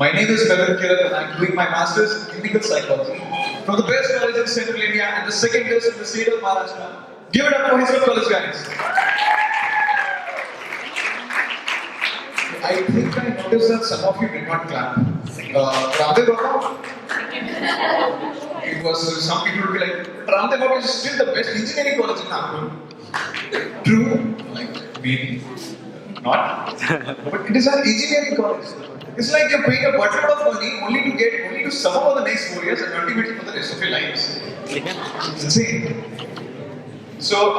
My name is Melwyn Kirath and I'm doing my Masters in Clinical Psychology from the best college in Central India and the second best in the state of Maharashtra. Give it up for his college, guys. I think I noticed that some of you did not clap. Ramdev Baba? It was, some people would be like, Ramdev Baba is still the best engineering college in Nagpur. True, like maybe, not. But it is an engineering college. It's like you're paying a buttload of money only to suffer for the next 4 years and ultimately for the rest of your lives. It's insane. So,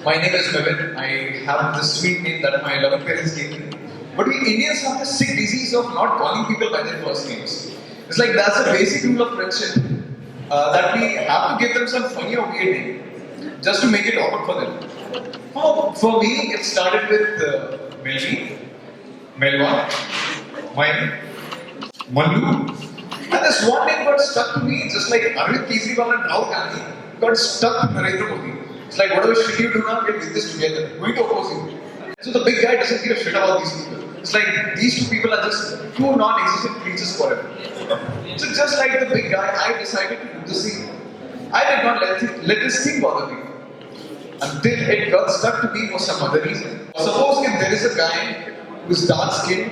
my name is Melwyn. I have this sweet name that my loving parents gave me. But we Indians have this sick disease of not calling people by their first names. It's like that's a basic rule of friendship that we have to give them some funny or weird name just to make it awkward for them. For me, it started with Melvi, Melwa, mine, Mallu. And this one name got stuck to me just like Arvind Kejriwal and Rahul Gandhi got stuck to Narendra Modi. It's like whatever shit you do now, we'll get this together. Going to oppose you. So the big guy doesn't give a shit about these people. It's like these two people are just two non-existent creatures forever. So just like the big guy, I decided to do the same. I did not let this thing bother me until it got stuck to me for some other reason. Suppose if there is a guy who's dark skinned,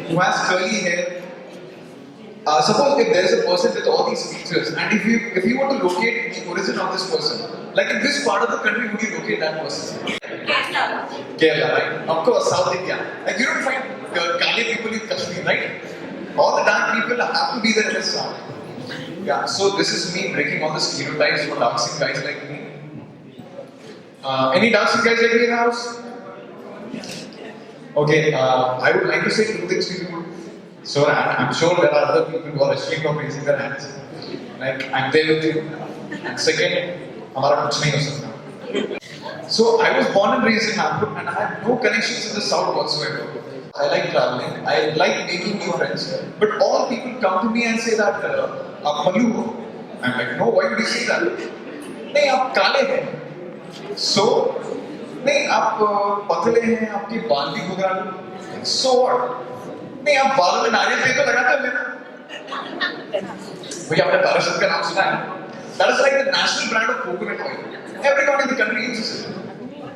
who has curly hair. Suppose if there is a person with all these features, and if you want to locate the origin of this person, like in which part of the country would you locate that person? Kerala, right? Of course, South India. Like you don't find Kali people in Kashmir, right? All the dark people have to be there in the south. Yeah, so this is me breaking all the stereotypes for dark skin guys like me. Any dark skin guys like me in the house? Okay, I would like to say two things to you. So I'm sure there are other people who are ashamed of raising their hands. Like I'm there with you. And second, हमारा कुछ नहीं हो सकता. So I was born and raised in Nagpur and I have no connections in the south whatsoever. I like traveling. I like making new friends. But all people come to me and say that आप Mallu हो. I'm like, no, why would you say that? नहीं आप काले हैं. So नहीं आप पतले हैं, आपके बाल भी घुघरा लो. So what? नहीं आप बालों में नारियल तेल तो लगाते हो ना? भैया आपने पाराशूट का नाम सुना है? That is like the national brand of coconut oil. Everyone in the country uses it.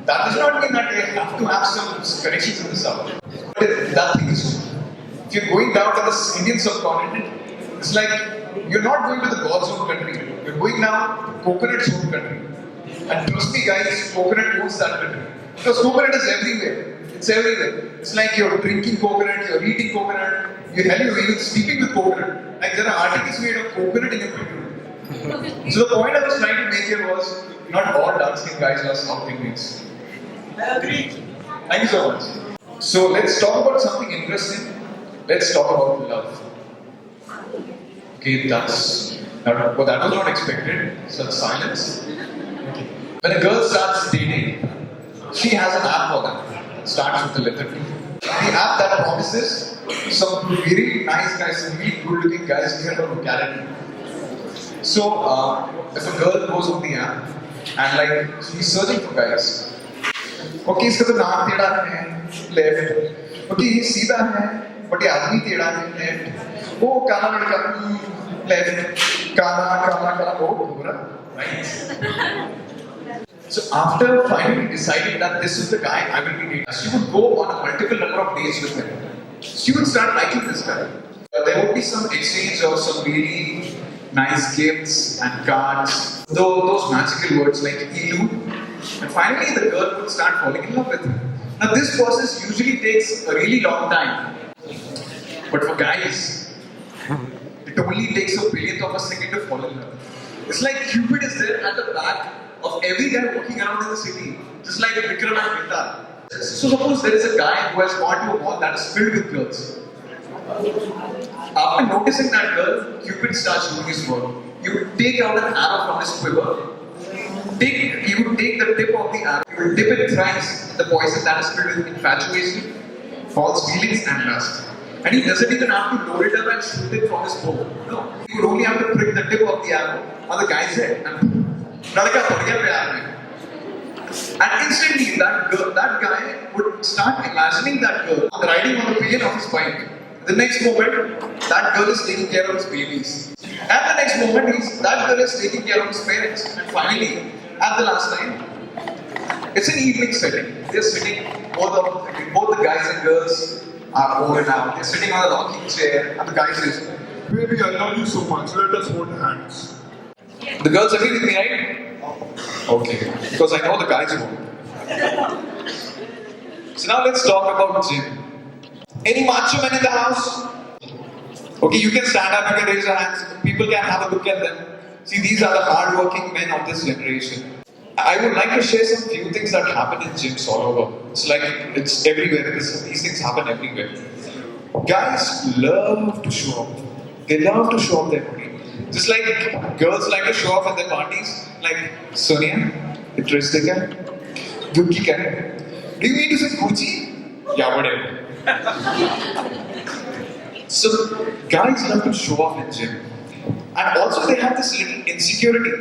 That does not mean that they have to have some connections in the south. But that thing is true. If you're going down to the Indian subcontinent, it's like you're not going to the God's own country. You're going now to coconut's own country. And trust me guys, coconut owns that country. Because coconut is everywhere. It's everywhere. It's like you're drinking coconut, you're eating coconut, you're even sleeping with coconut. Like there are articles made of coconut in your bedroom. So the point I was trying to make here was, not all dark skinned guys are South Indians. I agree. Thank you so much. So let's talk about something interesting. Let's talk about love. Okay, that was not expected. Such silence. Okay. When a girl starts dating, she has an app for that. It starts with the letter T. The app that promises some really nice guys, some really good looking guys near her locality. So, if a girl goes on the app and like she's searching for guys, okay, इसका तो नाक टेढ़ा है, left. Okay, ये सीधा है, but ये आदमी टेढ़ा है, left. वो काला लड़का, left. काला, वो घूरा, right. So after finally deciding that this is the guy I will be dating, she would go on a multiple number of dates with him. She would start liking this guy. There would be some exchange of some really nice gifts and cards, those magical words like ilu. And finally the girl would start falling in love with him. Now this process usually takes a really long time. But for guys, it only takes a billionth of a second to fall in love. It's like Cupid is there at the back of every guy walking around in the city, just like Vikram and Vinta. So suppose there is a guy who has gone to a mall that is filled with girls. After noticing that girl, Cupid starts doing his work. You would take out an arrow from his quiver. You would take the tip of the arrow. You would dip it thrice in the poison that is filled with infatuation, false feelings, and lust. And he doesn't even have to load it up and shoot it from his bow. No, he would only have to prick the tip of the arrow on the guy's head and लड़का पड़ गया प्यार में. And instantly that guy would start imagining that girl riding on the pillion of his bike. The next moment, that girl is taking care of his babies. And the next moment is that girl is taking care of his parents. And finally, at the last time, it's an evening setting. They're sitting, both the guys and girls are over now. They're sitting on a rocking chair, and the guy says, "Baby, I love you so much. Let us hold hands." The girls agree with me, right? Okay, because I know the guys won't. So now let's talk about gym. Any macho men in the house? Okay, you can stand up, you can raise your hands. People can have a look at them. See, these are the hard-working men of this generation. I would like to share some few things that happen in gyms all over. It's like, it's everywhere. These things happen everywhere. Guys love to show off. They love to show off their body. Just like girls like to show off at their parties. Like, Sonia, interesting hai? Gucci ka hai? Do you mean to say Gucci? Yeah, whatever. So, guys love to show off in gym. And also they have this little insecurity.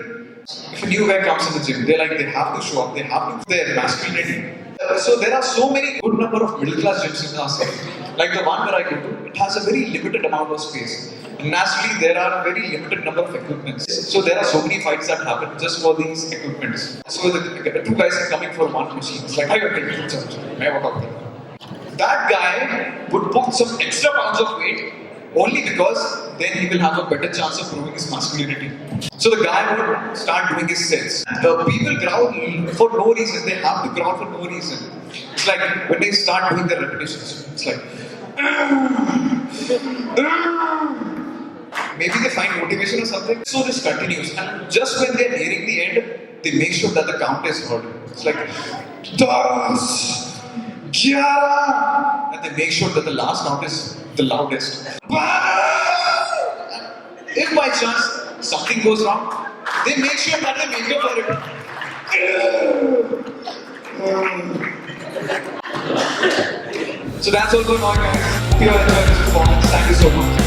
If a new guy comes in the gym, they have to show up, they have to their masculinity. So there are so many good number of middle class gyms in our city. Like the one where I go to, it has a very limited amount of space. And naturally, there are a very limited number of equipments. So there are so many fights that happen just for these equipments. So the two guys are coming for one machine. It's like, that guy would put some extra pounds of weight only because then he will have a better chance of proving his masculinity. So the guy would start doing his sets. The people growl for no reason. They have to growl for no reason. It's like when they start doing their repetitions. It's like maybe they find motivation or something. So this continues. And just when they're nearing the end, they make sure that the count is heard. It's like 10, 11, and they make sure that the last count is the loudest. If by chance something goes wrong, they make sure that they make up for it. So that's all going on, guys. Hope you enjoyed this performance. Thank you so much.